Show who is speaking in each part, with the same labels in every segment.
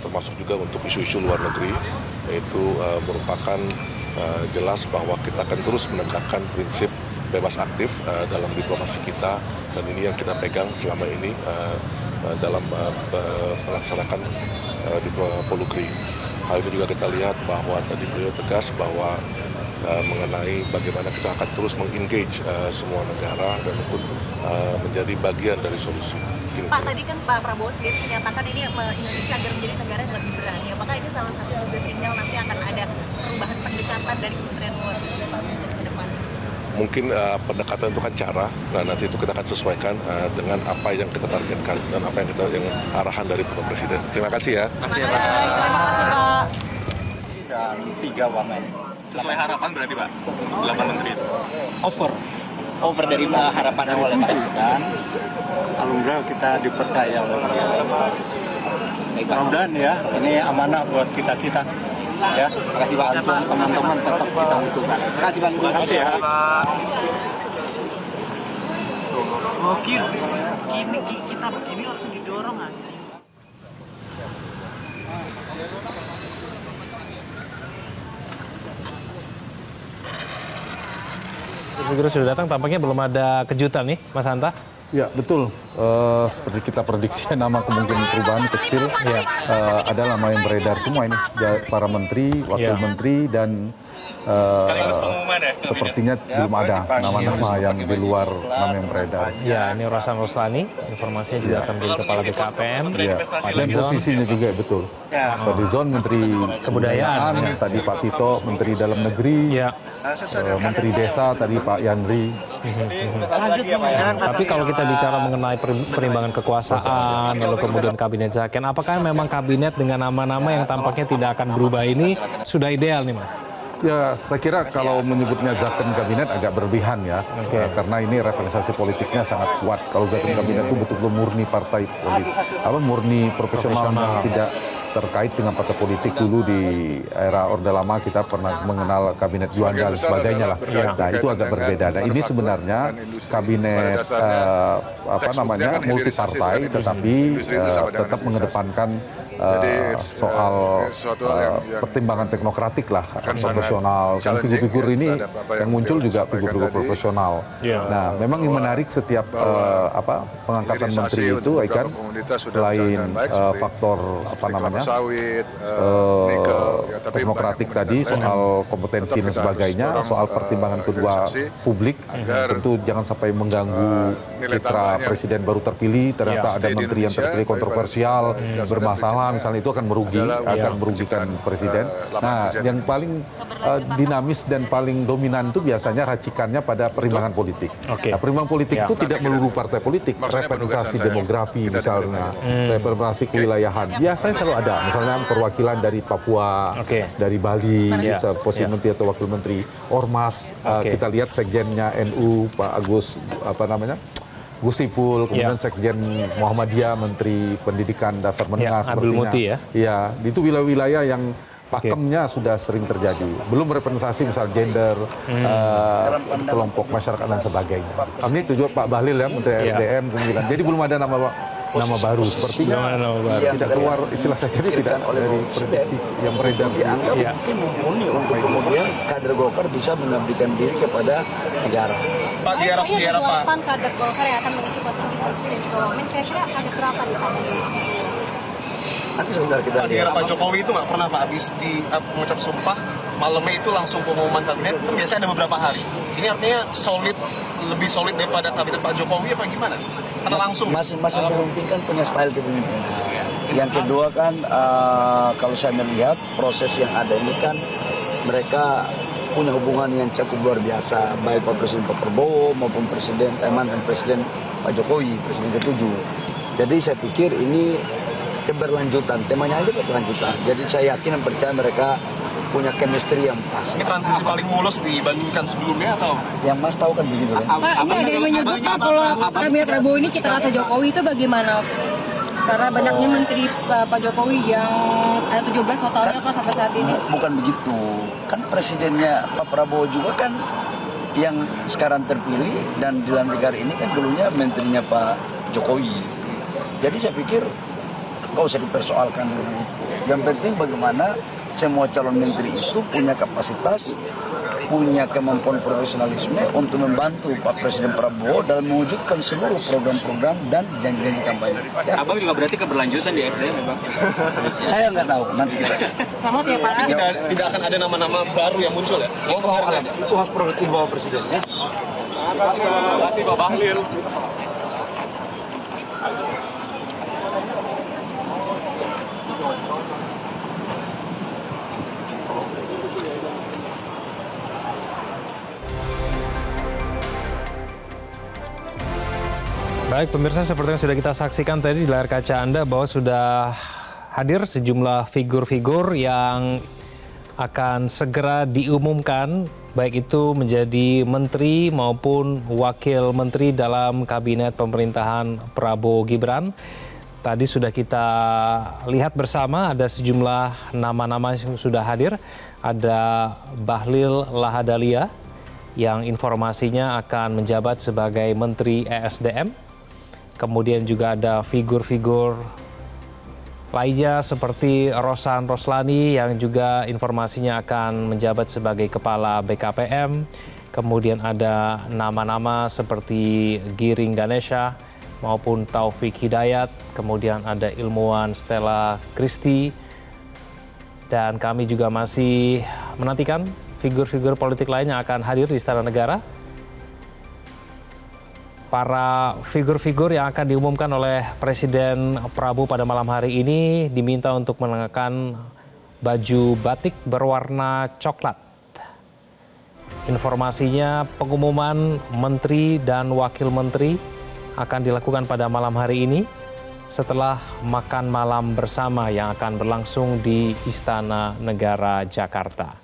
Speaker 1: termasuk juga untuk isu-isu luar negeri, itu merupakan jelas bahwa kita akan terus menegakkan prinsip bebas aktif dalam diplomasi kita, dan ini yang kita pegang selama ini dalam melaksanakan Polugri. Hal ini juga kita lihat bahwa tadi beliau tegas bahwa mengenai bagaimana kita akan terus mengengage semua negara dan untuk menjadi bagian dari solusi.
Speaker 2: Pak, tadi kan Pak Prabowo sendiri menyatakan ini Indonesia agar menjadi negara yang lebih berani. Apakah ini salah satu juga sinyal nanti akan ada perubahan pendekatan dari Kementerian Luar Negeri ke depan?
Speaker 1: Mungkin pendekatan itu kan cara, nah nanti itu kita akan sesuaikan dengan apa yang kita targetkan dan apa yang arahan dari Bapak Presiden. Terima kasih ya.
Speaker 2: Terima kasih Pak.
Speaker 3: Dan 3 wamen.
Speaker 4: Sesuai harapan berarti Pak, 8 menteri itu?
Speaker 3: Over dari harapan awal Pak. Dan alhamdulillah kita dipercaya oleh beliau. Mudah-mudahan ya, ini amanah buat kita-kita. Ya, terima kasih Pak. Untuk teman-teman tetap kita butuhkan. Terima kasih Pak. Terima kasih ya.
Speaker 5: Gokil, kita ini langsung didorong aja.
Speaker 6: Segera sudah datang, tampaknya belum ada kejutan nih, Mas Hanta.
Speaker 7: Ya betul, seperti kita prediksi nama kemungkinan perubahan kecil, ya. Ada nama yang beredar semua ini, para menteri, wakil menteri dan sepertinya belum ada nama-nama yang di luar nama yang beredar.
Speaker 6: Ya, ini Rosan Roslani, informasinya juga akan menjadi kepala BKPM.
Speaker 7: Ya. Dan posisinya juga betul. Pak Dizon Menteri Kebudayaan, tadi Pak Tito Menteri Dalam Negeri, Menteri Desa tadi Pak Yandri.
Speaker 6: Tapi kalau kita bicara mengenai perimbangan kekuasaan, lalu kemudian kabinet Zaken, apakah memang kabinet dengan nama-nama yang tampaknya tidak akan berubah ini sudah ideal nih Mas?
Speaker 7: Ya, saya kira kalau menyebutnya Zaken kabinet agak berlebihan ya, karena ini representasi politiknya sangat kuat. Kalau Zaken kabinet itu betul-betul murni partai politik, murni profesional, tidak terkait dengan partai politik. Dulu di era Orde Lama kita pernah mengenal kabinet Juanda dan sebagainya lah. Nah itu agak berbeda. Nah ini sebenarnya kabinet multi partai, tetapi tetap mengedepankan soal pertimbangan teknokratik lah, profesional. Dan figur-figur ini yang muncul juga figur-figur profesional. Nah, memang yang menarik setiap pengangkatan menteri itu kan selain faktor teknokratik tadi, soal kompetensi dan sebagainya, soal pertimbangan kedua publik, tentu jangan sampai mengganggu citra presiden baru terpilih. Ternyata ada menteri yang terpilih kontroversial, bermasalah. Misalnya itu akan merugikan presiden. Nah, yang paling dinamis dan paling dominan itu biasanya racikannya pada perimbangan politik. Nah, perimbangan politik itu tidak melulu partai politik, representasi demografi misalnya, representasi kewilayahan. Biasanya selalu ada, misalnya perwakilan dari Papua, dari Bali, posisi menteri atau wakil menteri, Ormas. Kita lihat sekjennya NU, Pak Agus, Gus Ipul, kemudian Sekjen Muhammadiyah, Menteri Pendidikan Dasar Menengah sepertinya.
Speaker 6: Muti ya.
Speaker 7: Ya, itu wilayah-wilayah yang pakemnya sudah sering terjadi. Belum representasi misal gender, kelompok masyarakat dan sebagainya. Kami itu juga Pak Bahlil ya, Menteri SDM kemudian. Jadi belum ada nama baru sepertinya. Tidak keluar istilah saya jadi tidak dari prediksi yang beredar.
Speaker 3: Mungkin mumpuni untuk kemudian kader Golkar bisa mengabdikan diri kepada negara.
Speaker 4: Pak, di era Pak.
Speaker 8: Kader Golkar yang akan mengisi posisi menteri dan juga wamen, kira-kira ada berapa di Pak?
Speaker 3: Nanti sebentar kita
Speaker 4: Pak, di era Pak Jokowi itu nggak pernah Pak habis di mengucap sumpah, malamnya itu langsung pengumuman kabinet, kan biasanya ada beberapa hari. Ini artinya lebih solid daripada kabinet Pak Jokowi apa gimana? Karena langsung
Speaker 3: masing-masing pemimpin kan punya style kepemimpinan. Yang kedua kan kalau saya melihat proses yang ada ini kan mereka punya hubungan yang cukup luar biasa, baik Pak Presiden Pak Prabowo maupun mantan Presiden Pak Jokowi, Presiden ke-7. Jadi saya pikir ini keberlanjutan, temanya aja keberlanjutan. Jadi saya yakin dan percaya mereka punya chemistry yang pas.
Speaker 4: Ini transisi paling mulus dibandingkan sebelumnya atau?
Speaker 3: Yang Mas tahu kan begitu kan?
Speaker 2: Pak, ini ada yang menyebut Pak kalau kabinet Prabowo ini cita rasa Jokowi itu bagaimana? Karena banyaknya menteri Pak Jokowi yang ada 17 totalnya Pak sampai saat ini.
Speaker 3: Bukan begitu. Kan presidennya Pak Prabowo juga kan yang sekarang terpilih dan dilantik hari ini kan dulunya menterinya Pak Jokowi. Jadi saya pikir nggak usah dipersoalkan dengan itu. Yang penting bagaimana semua calon menteri itu punya kapasitas, punya kemampuan profesionalisme untuk membantu Pak Presiden Prabowo dalam mewujudkan seluruh program-program dan janji-janji kampanye. Ya.
Speaker 5: Abang juga berarti keberlanjutan di SDM memang.
Speaker 3: Saya nggak tahu, nanti kita.
Speaker 4: Tidak akan ada nama-nama baru yang muncul ya?
Speaker 3: Itu hak prerogatif Bapak Presiden. Ya.
Speaker 5: Terima kasih Pak Bahlil.
Speaker 6: Baik pemirsa, seperti yang sudah kita saksikan tadi di layar kaca Anda bahwa sudah hadir sejumlah figur-figur yang akan segera diumumkan baik itu menjadi menteri maupun wakil menteri dalam kabinet pemerintahan Prabowo Gibran. Tadi sudah kita lihat bersama ada sejumlah nama-nama yang sudah hadir. Ada Bahlil Lahadalia yang informasinya akan menjabat sebagai Menteri ESDM. Kemudian juga ada figur-figur lainnya seperti Rosan Roslani yang juga informasinya akan menjabat sebagai Kepala BKPM. Kemudian ada nama-nama seperti Giring Ganesha maupun Taufik Hidayat. Kemudian ada ilmuwan Stella Christie. Dan kami juga masih menantikan figur-figur politik lain yang akan hadir di Istana Negara. Para figur-figur yang akan diumumkan oleh Presiden Prabowo pada malam hari ini diminta untuk mengenakan baju batik berwarna coklat. Informasinya pengumuman menteri dan wakil menteri akan dilakukan pada malam hari ini setelah makan malam bersama yang akan berlangsung di Istana Negara Jakarta.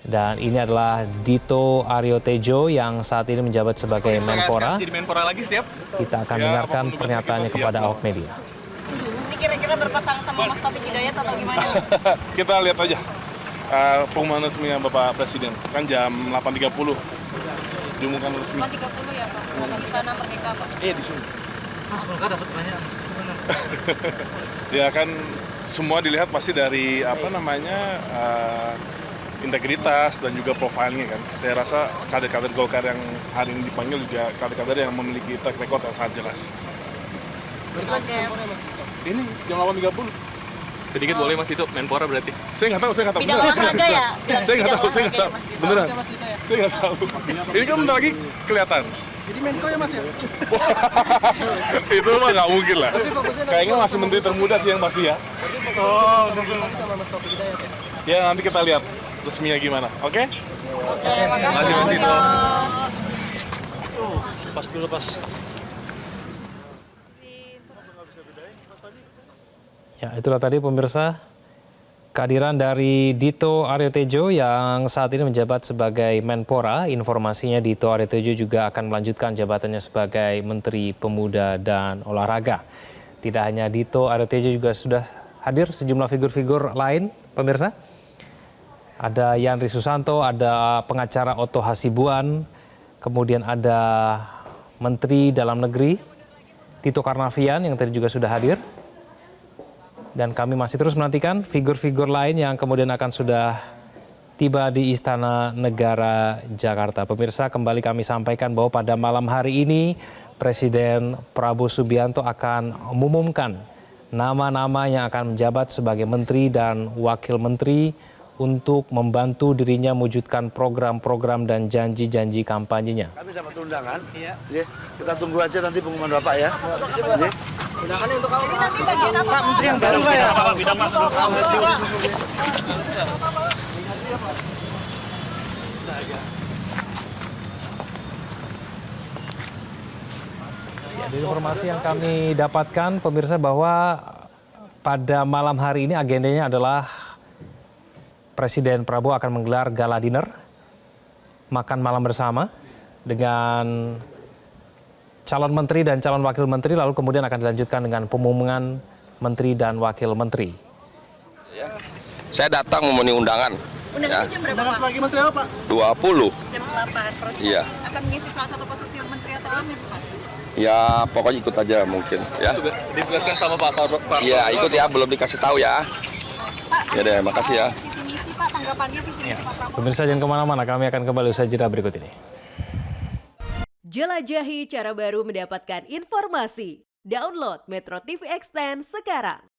Speaker 6: Dan ini adalah Dito Aryo Tejo yang saat ini menjabat sebagai Menpora.
Speaker 4: Jadi Menpora lagi siap?
Speaker 6: Kita akan dengarkan pernyataannya kepada awak media.
Speaker 2: Ini kira-kira berpasangan sama Mas Taufik Hidayat atau gimana?
Speaker 9: Kita lihat aja pengumuman resminya Bapak Presiden. Kan jam 8.30 diumumkan resmi.
Speaker 2: 8.30 ya Pak? Di Istana Merdeka Pak?
Speaker 9: Iya di sini.
Speaker 5: Mas Golkar dapat banyak Mas.
Speaker 9: Ya kan semua dilihat pasti dari integritas dan juga profilnya kan. Saya rasa kader-kader Golkar yang hari ini dipanggil juga kader-kader yang memiliki track record yang sangat jelas. Ini jam 8.30.
Speaker 5: Sedikit boleh Mas itu Menpora berarti.
Speaker 9: Saya nggak tahu.
Speaker 2: Bidang olahraga ya?
Speaker 9: Saya nggak tahu. Beneran. Saya nggak tahu. Ini kan bentar lagi kelihatan.
Speaker 4: Jadi Menko ya Mas ya?
Speaker 9: Itu mah nggak mungkin lah. Kayaknya masih menteri termuda sih yang pasti ya.
Speaker 4: Oh, sama Mas Taufik Hidayat ya?
Speaker 9: Ya nanti kita lihat resminya gimana, oke?
Speaker 2: Terima kasih Mas Dito.
Speaker 9: Pas dulu pas.
Speaker 6: Ya, itulah tadi pemirsa kehadiran dari Dito Aryo Tejo yang saat ini menjabat sebagai Menpora. Informasinya Dito Aryo Tejo juga akan melanjutkan jabatannya sebagai Menteri Pemuda dan Olahraga. Tidak hanya Dito Aryo Tejo, juga sudah hadir sejumlah figur-figur lain pemirsa. Ada Yandri Susanto, ada pengacara Otto Hasibuan, kemudian ada Menteri Dalam Negeri Tito Karnavian yang tadi juga sudah hadir. Dan kami masih terus menantikan figur-figur lain yang kemudian akan sudah tiba di Istana Negara Jakarta. Pemirsa, kembali kami sampaikan bahwa pada malam hari ini Presiden Prabowo Subianto akan mengumumkan nama-nama yang akan menjabat sebagai menteri dan wakil menteri untuk membantu dirinya mewujudkan program-program dan janji-janji kampanyenya.
Speaker 3: Kami dapat undangan. Iya. Kita tunggu aja nanti pengumuman Bapak ya.
Speaker 2: Undangannya untuk kamu. Nanti bagian apa Pak?
Speaker 5: Menteri yang baru Pak ya? Bidang Mas.
Speaker 6: Ya, dari informasi yang kami dapatkan pemirsa bahwa pada malam hari ini agendanya adalah Presiden Prabowo akan menggelar gala dinner, makan malam bersama dengan calon menteri dan calon wakil menteri, lalu kemudian akan dilanjutkan dengan pengumuman menteri dan wakil menteri.
Speaker 10: Ya. Saya datang memenuhi undangan.
Speaker 2: Undangannya jam berapa Pak?
Speaker 4: Lagi menteri apa Pak?
Speaker 10: 20.
Speaker 2: Jam 8.
Speaker 10: Iya.
Speaker 2: Akan mengisi salah satu posisi menteri atau wamen Pak?
Speaker 10: Ya pokoknya ikut aja mungkin ya.
Speaker 5: Ditegaskan sama Pak.
Speaker 10: Iya ikut ya, belum dikasih tahu ya.
Speaker 2: Pak,
Speaker 10: Ya deh, makasih ya.
Speaker 2: visi misi Pak, tanggapannya visi misi Pak Prabowo.
Speaker 6: Pemirsa jangan kemana-mana, kami akan kembali usai jeda berikut ini.
Speaker 11: Jelajahi cara baru mendapatkan informasi. Download Metro TV Extend sekarang.